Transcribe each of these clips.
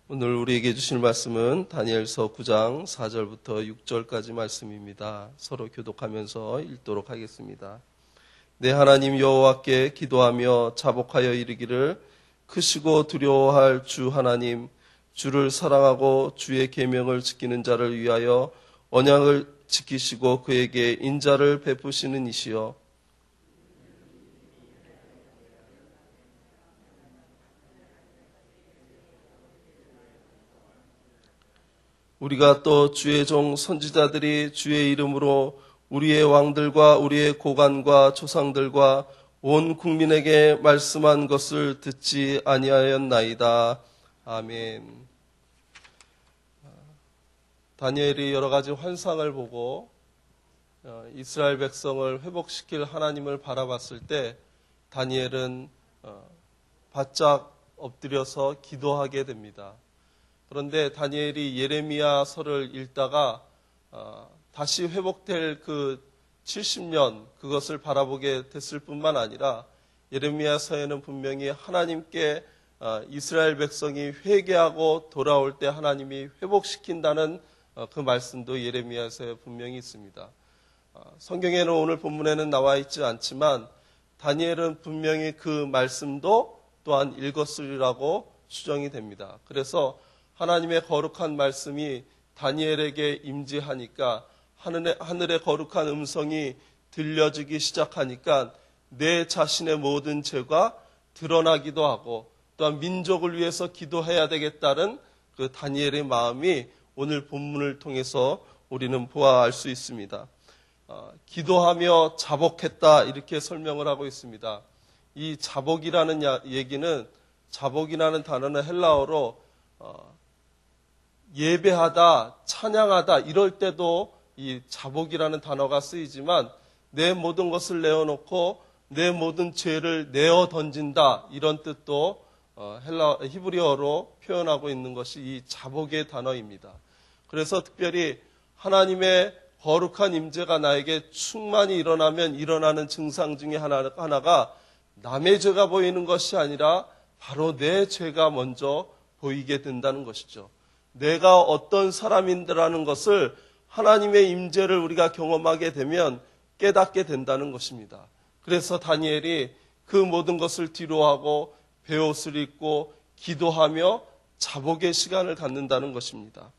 오늘 우리에게 주실 말씀은 다니엘서 9장 4절부터 6절까지 말씀입니다. 서로 교독하면서 읽도록 하겠습니다. 내 하나님 여호와께 기도하며 자복하여 이르기를 크시고 두려워할 주 하나님, 주를 사랑하고 주의 계명을 지키는 자를 위하여 언약을 지키시고 그에게 인자를 베푸시는 이시여, 우리가 또 주의 종 선지자들이 주의 이름으로 우리의 왕들과 우리의 고관과 조상들과 온 국민에게 말씀한 것을 듣지 아니하였나이다. 아멘. 다니엘이 여러 가지 환상을 보고 이스라엘 백성을 회복시킬 하나님을 바라봤을 때 다니엘은 바짝 엎드려서 기도하게 됩니다. 그런데 다니엘이 예레미야서를 읽다가 다시 회복될 그 70년 그것을 바라보게 됐을 뿐만 아니라 예레미야서에는 분명히 하나님께 이스라엘 백성이 회개하고 돌아올 때 하나님이 회복시킨다는 그 말씀도 예레미야서에 분명히 있습니다. 성경에는 오늘 본문에는 나와 있지 않지만 다니엘은 분명히 그 말씀도 또한 읽었으리라고 추정이 됩니다. 그래서 하나님의 거룩한 말씀이 다니엘에게 임재하니까 하늘의 거룩한 음성이 들려지기 시작하니까 내 자신의 모든 죄가 드러나기도 하고 또한 민족을 위해서 기도해야 되겠다는 그 다니엘의 마음이 오늘 본문을 통해서 우리는 보아 알 수 있습니다. 기도하며 자복했다 이렇게 설명을 하고 있습니다. 이 자복이라는 얘기는 자복이라는 단어는 헬라어로 예배하다, 찬양하다 이럴 때도 이 자복이라는 단어가 쓰이지만 내 모든 것을 내어놓고 내 모든 죄를 내어 던진다 이런 뜻도 히브리어로 표현하고 있는 것이 이 자복의 단어입니다. 그래서 특별히 하나님의 거룩한 임재가 나에게 충만히 일어나면 일어나는 증상 중에 하나가 남의 죄가 보이는 것이 아니라 바로 내 죄가 먼저 보이게 된다는 것이죠. 내가 어떤 사람인지라는 것을 하나님의 임재를 우리가 경험하게 되면 깨닫게 된다는 것입니다. 그래서 다니엘이 그 모든 것을 뒤로하고 베옷을 입고 기도하며 자복의 시간을 갖는다는 것입니다.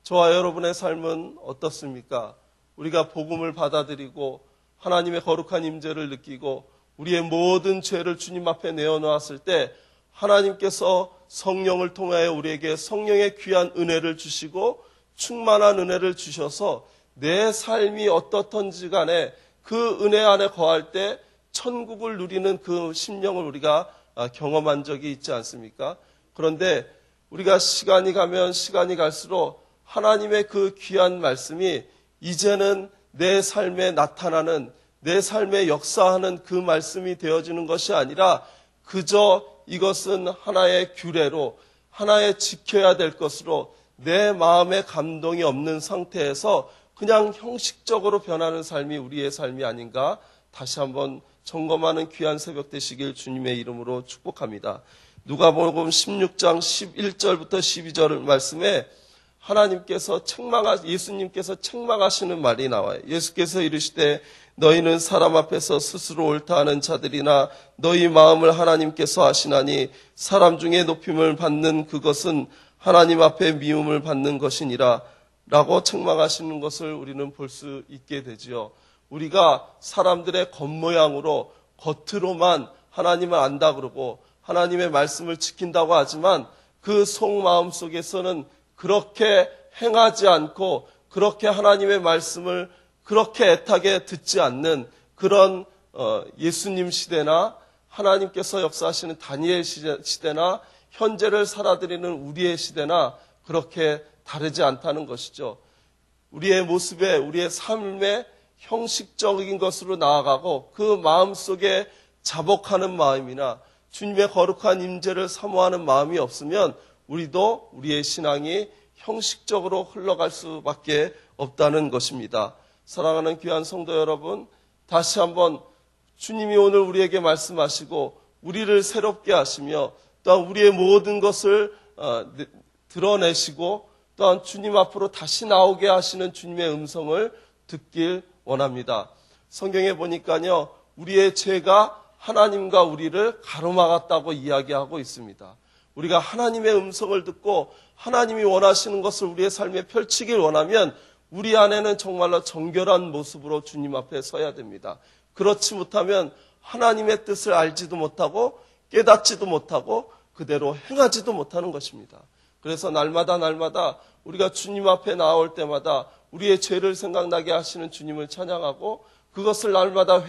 저와 여러분의 삶은 어떻습니까? 우리가 복음을 받아들이고 하나님의 거룩한 임재를 느끼고 우리의 모든 죄를 주님 앞에 내어놓았을 때 하나님께서 성령을 통하여 우리에게 성령의 귀한 은혜를 주시고 충만한 은혜를 주셔서 내 삶이 어떻든지 간에 그 은혜 안에 거할 때 천국을 누리는 그 심령을 우리가 경험한 적이 있지 않습니까? 그런데 우리가 시간이 가면 시간이 갈수록 하나님의 그 귀한 말씀이 이제는 내 삶에 나타나는 내 삶에 역사하는 그 말씀이 되어지는 것이 아니라 그저 이것은 하나의 규례로 하나의 지켜야 될 것으로 내 마음에 감동이 없는 상태에서 그냥 형식적으로 변하는 삶이 우리의 삶이 아닌가 다시 한번 점검하는 귀한 새벽 되시길 주님의 이름으로 축복합니다. 누가복음 16장 11절부터 12절 말씀에 예수님께서 책망하시는 말이 나와요. 예수께서 이르시되 너희는 사람 앞에서 스스로 옳다 하는 자들이나 너희 마음을 하나님께서 아시나니 사람 중에 높임을 받는 그것은 하나님 앞에 미움을 받는 것이니라 라고 책망하시는 것을 우리는 볼 수 있게 되지요. 우리가 사람들의 겉모양으로 겉으로만 하나님을 안다 그러고 하나님의 말씀을 지킨다고 하지만 그 속마음 속에서는 그렇게 행하지 않고 그렇게 하나님의 말씀을 그렇게 애타게 듣지 않는 그런 예수님 시대나 하나님께서 역사하시는 다니엘 시대나 현재를 살아드리는 우리의 시대나 그렇게 다르지 않다는 것이죠. 우리의 모습에 우리의 삶에 형식적인 것으로 나아가고 그 마음속에 자복하는 마음이나 주님의 거룩한 임재를 사모하는 마음이 없으면 우리도 우리의 신앙이 형식적으로 흘러갈 수밖에 없다는 것입니다. 사랑하는 귀한 성도 여러분, 다시 한번 주님이 오늘 우리에게 말씀하시고 우리를 새롭게 하시며 또한 우리의 모든 것을 드러내시고 또한 주님 앞으로 다시 나오게 하시는 주님의 음성을 듣길 원합니다. 성경에 보니까요, 우리의 죄가 하나님과 우리를 가로막았다고 이야기하고 있습니다. 우리가 하나님의 음성을 듣고 하나님이 원하시는 것을 우리의 삶에 펼치길 원하면 우리 안에는 정말로 정결한 모습으로 주님 앞에 서야 됩니다. 그렇지 못하면 하나님의 뜻을 알지도 못하고 깨닫지도 못하고 그대로 행하지도 못하는 것입니다. 그래서 날마다 우리가 주님 앞에 나올 때마다 우리의 죄를 생각나게 하시는 주님을 찬양하고 그것을 날마다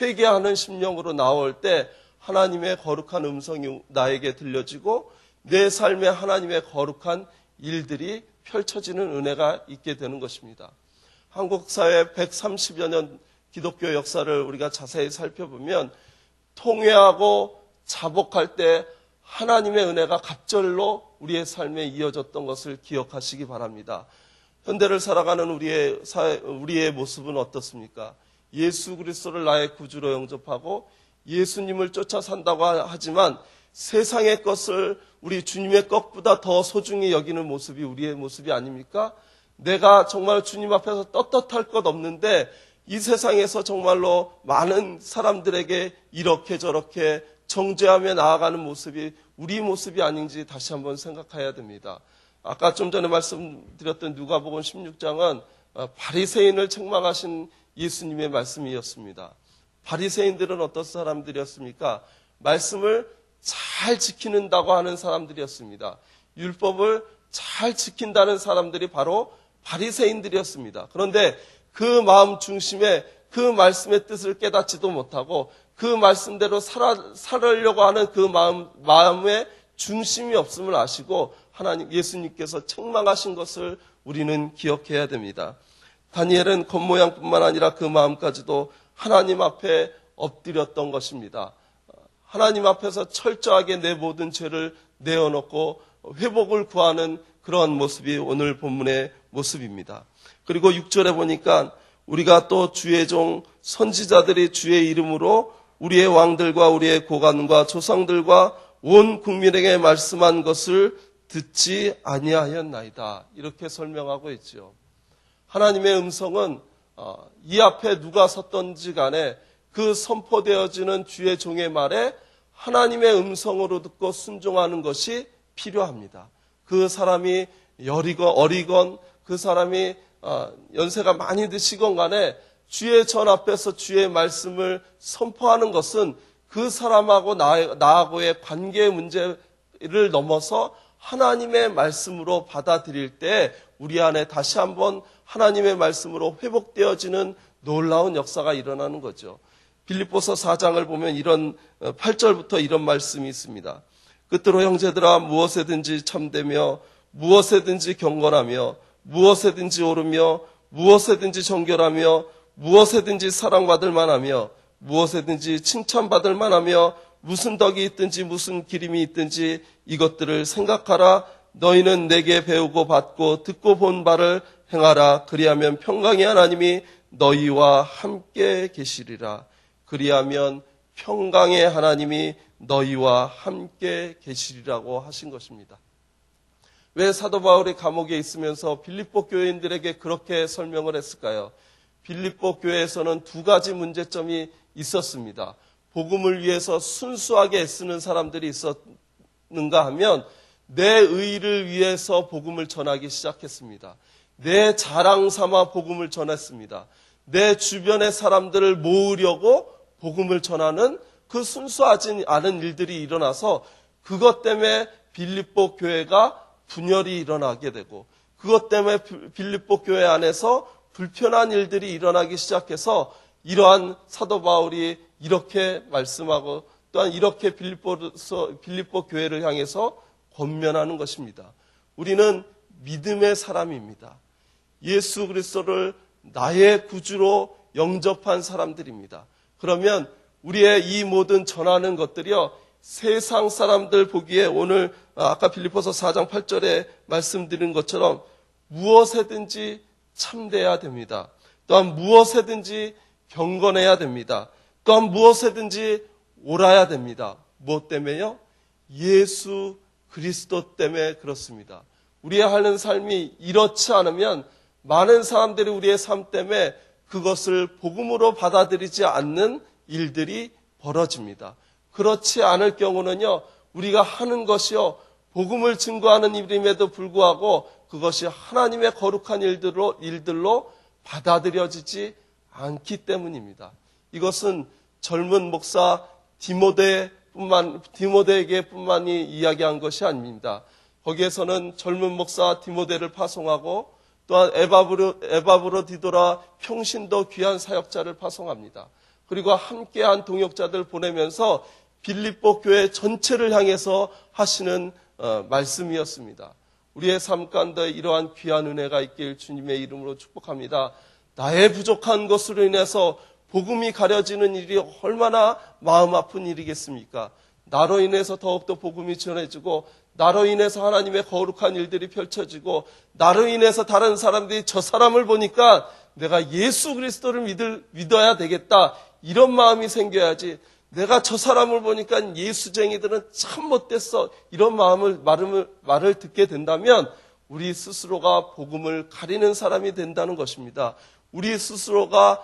회개하는 심령으로 나올 때 하나님의 거룩한 음성이 나에게 들려지고 내 삶에 하나님의 거룩한 일들이 펼쳐지는 은혜가 있게 되는 것입니다. 한국 사회 130여 년 기독교 역사를 우리가 자세히 살펴보면 통회하고 자복할 때 하나님의 은혜가 갑절로 우리의 삶에 이어졌던 것을 기억하시기 바랍니다. 현대를 살아가는 우리의 모습은 어떻습니까? 예수 그리스도를 나의 구주로 영접하고 예수님을 쫓아 산다고 하지만 세상의 것을 우리 주님의 것보다 더 소중히 여기는 모습이 우리의 모습이 아닙니까? 내가 정말 주님 앞에서 떳떳할 것 없는데 이 세상에서 정말로 많은 사람들에게 이렇게 저렇게 정죄하며 나아가는 모습이 우리 모습이 아닌지 다시 한번 생각해야 됩니다. 아까 좀 전에 말씀드렸던 누가복음 16장은 바리새인을 책망하신 예수님의 말씀이었습니다. 바리새인들은 어떤 사람들이었습니까? 말씀을 잘 지키는다고 하는 사람들이었습니다. 율법을 잘 지킨다는 사람들이 바로 바리새인들이었습니다. 그런데 그 마음 중심에 그 말씀의 뜻을 깨닫지도 못하고 그 말씀대로 살으려고 하는 그 마음의 중심이 없음을 아시고 하나님 예수님께서 책망하신 것을 우리는 기억해야 됩니다. 다니엘은 겉모양뿐만 아니라 그 마음까지도 하나님 앞에 엎드렸던 것입니다. 하나님 앞에서 철저하게 내 모든 죄를 내어놓고 회복을 구하는 그러한 모습이 오늘 본문의 모습입니다. 그리고 6절에 보니까 우리가 또 주의 종 선지자들이 주의 이름으로 우리의 왕들과 우리의 고관과 조상들과 온 국민에게 말씀한 것을 듣지 아니하였나이다. 이렇게 설명하고 있죠. 하나님의 음성은 이 앞에 누가 섰던지 간에 그 선포되어지는 주의 종의 말에 하나님의 음성으로 듣고 순종하는 것이 필요합니다. 그 사람이 어리건 그 사람이 연세가 많이 드시건 간에 주의 전 앞에서 주의 말씀을 선포하는 것은 그 사람하고 나하고의 관계의 문제를 넘어서 하나님의 말씀으로 받아들일 때 우리 안에 다시 한번 하나님의 말씀으로 회복되어지는 놀라운 역사가 일어나는 거죠. 빌립보서 4장을 보면 8절부터 이런 말씀이 있습니다. 끝으로 형제들아 무엇에든지 참되며 무엇에든지 경건하며 무엇에든지 옳으며 무엇에든지 정결하며 무엇에든지 사랑받을 만하며 무엇에든지 칭찬받을 만하며 무슨 덕이 있든지 무슨 기림이 있든지 이것들을 생각하라. 너희는 내게 배우고 받고 듣고 본 바를 행하라. 그리하면 평강의 하나님이 너희와 함께 계시리라. 그리하면 평강의 하나님이 너희와 함께 계시리라고 하신 것입니다. 왜 사도 바울이 감옥에 있으면서 빌립보 교인들에게 그렇게 설명을 했을까요? 빌립보 교회에서는 두 가지 문제점이 있었습니다. 복음을 위해서 순수하게 애쓰는 사람들이 있었는가 하면 내 의를 위해서 복음을 전하기 시작했습니다. 내 자랑 삼아 복음을 전했습니다. 내 주변의 사람들을 모으려고 복음을 전하는 그 순수하지 않은 일들이 일어나서 그것 때문에 빌립보 교회가 분열이 일어나게 되고 그것 때문에 빌립보 교회 안에서 불편한 일들이 일어나기 시작해서 이러한 사도 바울이 이렇게 말씀하고 또한 이렇게 빌립보 교회를 향해서 권면하는 것입니다. 우리는 믿음의 사람입니다. 예수 그리스도를 나의 구주로 영접한 사람들입니다. 그러면 우리의 이 모든 전하는 것들이요, 세상 사람들 보기에 오늘 아까 빌립보서 4장 8절에 말씀드린 것처럼 무엇에든지 참돼야 됩니다. 또한 무엇에든지 경건해야 됩니다. 또한 무엇에든지 옳아야 됩니다. 무엇 때문에요? 예수 그리스도 때문에 그렇습니다. 우리의 하는 삶이 이렇지 않으면 많은 사람들이 우리의 삶 때문에 그것을 복음으로 받아들이지 않는 일들이 벌어집니다. 그렇지 않을 경우는요, 우리가 하는 것이요, 복음을 증거하는 일임에도 불구하고 그것이 하나님의 거룩한 일들로 받아들여지지 않기 때문입니다. 이것은 젊은 목사 디모데에게뿐만이 이야기한 것이 아닙니다. 거기에서는 젊은 목사 디모데를 파송하고 또한 에바브로디도라 평신도 귀한 사역자를 파송합니다. 그리고 함께한 동역자들 보내면서 빌립보 교회 전체를 향해서 하시는 말씀이었습니다. 우리의 삶 가운데 이러한 귀한 은혜가 있길 주님의 이름으로 축복합니다. 나의 부족한 것으로 인해서 복음이 가려지는 일이 얼마나 마음 아픈 일이겠습니까? 나로 인해서 더욱더 복음이 전해지고, 나로 인해서 하나님의 거룩한 일들이 펼쳐지고, 나로 인해서 다른 사람들이 저 사람을 보니까 내가 예수 그리스도를 믿어야 되겠다, 이런 마음이 생겨야지, 내가 저 사람을 보니까 예수쟁이들은 참 못됐어, 이런 말을 듣게 된다면 우리 스스로가 복음을 가리는 사람이 된다는 것입니다. 우리 스스로가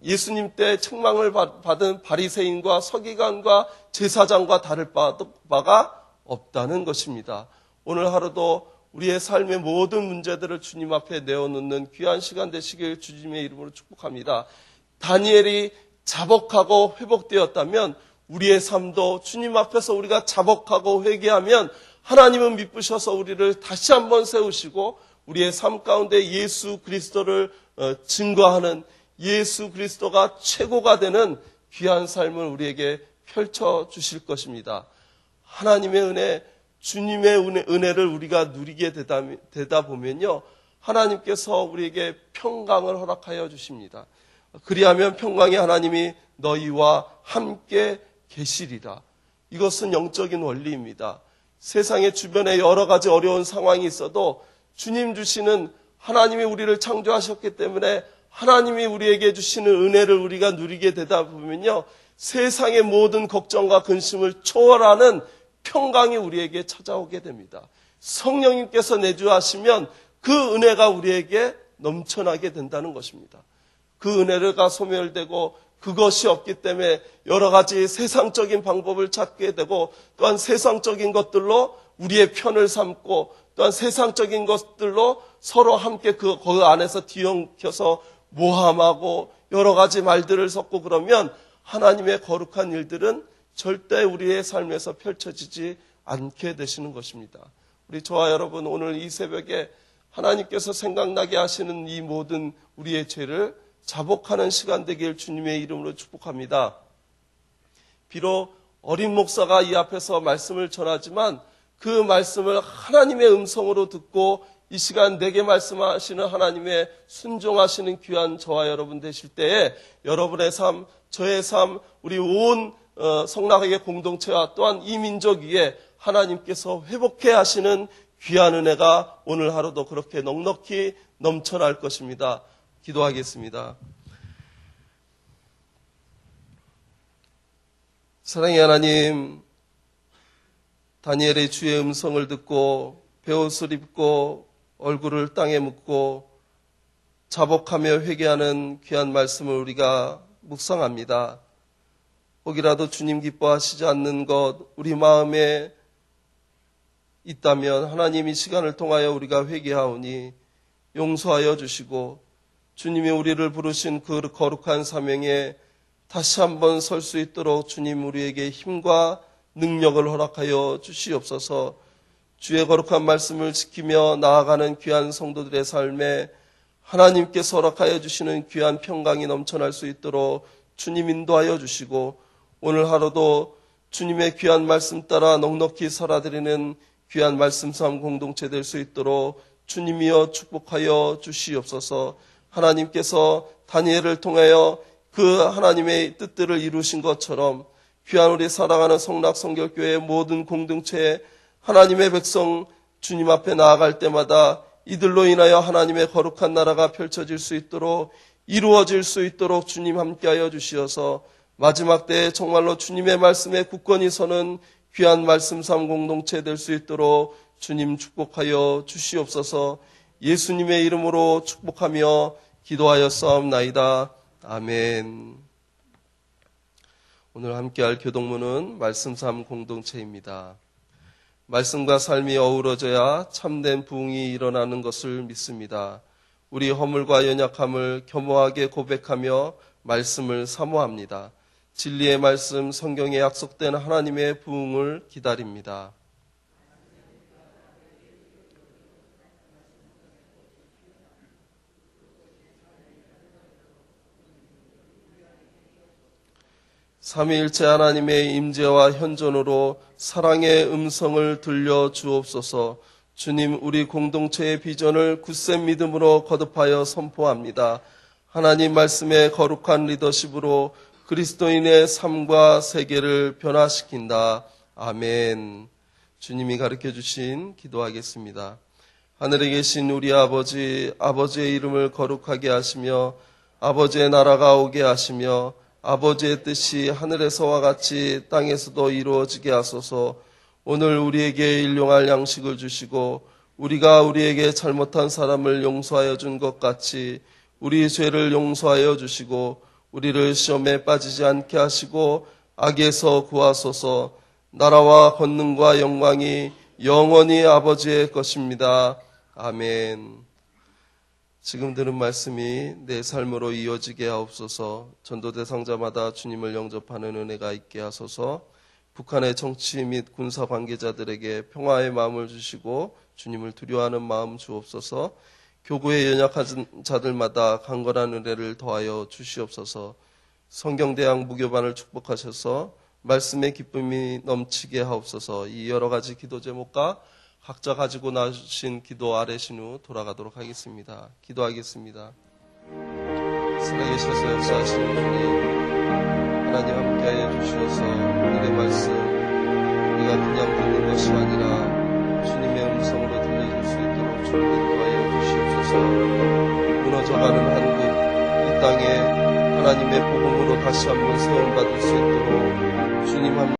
예수님 때 책망을 받은 바리새인과 서기관과 제사장과 다를 바가 없다는 것입니다. 오늘 하루도 우리의 삶의 모든 문제들을 주님 앞에 내어놓는 귀한 시간 되시길 주님의 이름으로 축복합니다. 다니엘이 자복하고 회복되었다면 우리의 삶도 주님 앞에서 우리가 자복하고 회개하면 하나님은 미쁘셔서 우리를 다시 한번 세우시고 우리의 삶 가운데 예수 그리스도를 증거하는, 예수 그리스도가 최고가 되는 귀한 삶을 우리에게 펼쳐주실 것입니다. 하나님의 은혜, 주님의 은혜를 우리가 누리게 되다 보면요, 하나님께서 우리에게 평강을 허락하여 주십니다. 그리하면 평강의 하나님이 너희와 함께 계시리라. 이것은 영적인 원리입니다. 세상의 주변에 여러 가지 어려운 상황이 있어도 주님 주시는, 하나님이 우리를 창조하셨기 때문에 하나님이 우리에게 주시는 은혜를 우리가 누리게 되다 보면요, 세상의 모든 걱정과 근심을 초월하는 평강이 우리에게 찾아오게 됩니다. 성령님께서 내주하시면 그 은혜가 우리에게 넘쳐나게 된다는 것입니다. 그 은혜가 소멸되고 그것이 없기 때문에 여러 가지 세상적인 방법을 찾게 되고, 또한 세상적인 것들로 우리의 편을 삼고, 또한 세상적인 것들로 서로 함께 그 안에서 뒤엉켜서 모함하고 여러 가지 말들을 섞고, 그러면 하나님의 거룩한 일들은 절대 우리의 삶에서 펼쳐지지 않게 되시는 것입니다. 우리 저와 여러분, 오늘 이 새벽에 하나님께서 생각나게 하시는 이 모든 우리의 죄를 자복하는 시간 되길 주님의 이름으로 축복합니다. 비록 어린 목사가 이 앞에서 말씀을 전하지만 그 말씀을 하나님의 음성으로 듣고 이 시간 내게 말씀하시는 하나님의 순종하시는 귀한 저와 여러분 되실 때에 여러분의 삶, 저의 삶, 우리 온 성락의 공동체와 또한 이 민족 위에 하나님께서 회복해 하시는 귀한 은혜가 오늘 하루도 그렇게 넉넉히 넘쳐날 것입니다. 기도하겠습니다. 사랑의 하나님, 다니엘의 주의 음성을 듣고 베옷을 입고 얼굴을 땅에 묻고 자복하며 회개하는 귀한 말씀을 우리가 묵상합니다. 혹이라도 주님 기뻐하시지 않는 것 우리 마음에 있다면 하나님 이 시간을 통하여 우리가 회개하오니 용서하여 주시고 주님이 우리를 부르신 그 거룩한 사명에 다시 한번 설 수 있도록 주님 우리에게 힘과 능력을 허락하여 주시옵소서. 주의 거룩한 말씀을 지키며 나아가는 귀한 성도들의 삶에 하나님께서 허락하여 주시는 귀한 평강이 넘쳐날 수 있도록 주님 인도하여 주시고, 오늘 하루도 주님의 귀한 말씀 따라 넉넉히 살아드리는 귀한 말씀 삶 공동체 될 수 있도록 주님이여 축복하여 주시옵소서. 하나님께서 다니엘을 통하여 그 하나님의 뜻들을 이루신 것처럼 귀한 우리 사랑하는 성락성결교회의 모든 공동체에 하나님의 백성 주님 앞에 나아갈 때마다 이들로 인하여 하나님의 거룩한 나라가 펼쳐질 수 있도록, 이루어질 수 있도록 주님 함께하여 주시어서 마지막 때에 정말로 주님의 말씀에 굳건히 서는 귀한 말씀 삶 공동체 될 수 있도록 주님 축복하여 주시옵소서. 예수님의 이름으로 축복하며 기도하였사옵나이다. 아멘. 오늘 함께할 교동문은 말씀 삶 공동체입니다. 말씀과 삶이 어우러져야 참된 부흥이 일어나는 것을 믿습니다. 우리 허물과 연약함을 겸허하게 고백하며 말씀을 사모합니다. 진리의 말씀, 성경에 약속된 하나님의 부흥을 기다립니다. 삼위일체 하나님의 임재와 현존으로 사랑의 음성을 들려 주옵소서. 주님, 우리 공동체의 비전을 굳센 믿음으로 거듭하여 선포합니다. 하나님 말씀의 거룩한 리더십으로 그리스도인의 삶과 세계를 변화시킨다. 아멘. 주님이 가르쳐 주신 기도하겠습니다. 하늘에 계신 우리 아버지, 아버지의 이름을 거룩하게 하시며 아버지의 나라가 오게 하시며 아버지의 뜻이 하늘에서와 같이 땅에서도 이루어지게 하소서. 오늘 우리에게 일용할 양식을 주시고 우리가 우리에게 잘못한 사람을 용서하여 준 것 같이 우리 죄를 용서하여 주시고 우리를 시험에 빠지지 않게 하시고 악에서 구하소서. 나라와 권능과 영광이 영원히 아버지의 것입니다. 아멘. 지금 들은 말씀이 내 삶으로 이어지게 하옵소서. 전도 대상자마다 주님을 영접하는 은혜가 있게 하소서. 북한의 정치 및 군사 관계자들에게 평화의 마음을 주시고 주님을 두려워하는 마음 주옵소서. 교구의 연약한 자들마다 강건한 은혜를 더하여 주시옵소서. 성경대학 무교반을 축복하셔서 말씀의 기쁨이 넘치게 하옵소서. 이 여러 가지 기도 제목과 각자 가지고 나오신 기도 아뢰신 후 돌아가도록 하겠습니다. 기도하겠습니다. 살아계셔서 역사하시는 주님, 하나님 함께하여 주시어서 오늘의 말씀 우리가 그냥 듣는 것이 아니라 주님의 음성으로 들려줄 수 있도록 주님 인도하여 주시옵소서. 무너져가는 한국 이 땅에 하나님의 복음으로 다시 한번 세움받을 수 있도록 주님 한